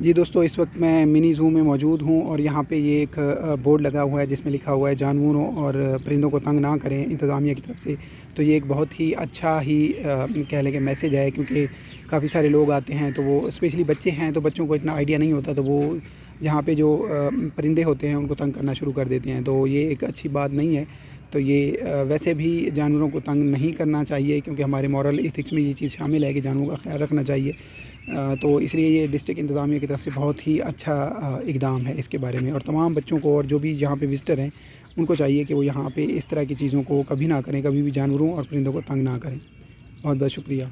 जी दोस्तों, इस वक्त मैं मिनी ज़ू में मौजूद हूँ और यहाँ पे ये एक बोर्ड लगा हुआ है जिसमें लिखा हुआ है जानवरों और परिंदों को तंग ना करें इंतज़ामिया की तरफ से। तो ये एक बहुत ही अच्छा ही कह लें कि मैसेज है, क्योंकि काफ़ी सारे लोग आते हैं तो वो स्पेशली बच्चे हैं तो बच्चों को इतना आइडिया नहीं होता, तो वो जहाँ पे जो परिंदे होते हैं उनको तंग करना शुरू कर देते हैं। तो ये एक अच्छी बात नहीं है। तो ये वैसे भी जानवरों को तंग नहीं करना चाहिए, क्योंकि हमारे मॉरल एथिक्स में ये चीज़ शामिल है कि जानवरों का ख्याल रखना चाहिए। तो इसलिए ये डिस्ट्रिक्ट इंतज़ामिया की तरफ से बहुत ही अच्छा इक़दाम है इसके बारे में। और तमाम बच्चों को और जो भी यहाँ पे विज़िटर हैं उनको चाहिए कि वो यहाँ पे इस तरह की चीज़ों को कभी ना करें, कभी भी जानवरों और परिंदों को तंग ना करें। बहुत बहुत शुक्रिया।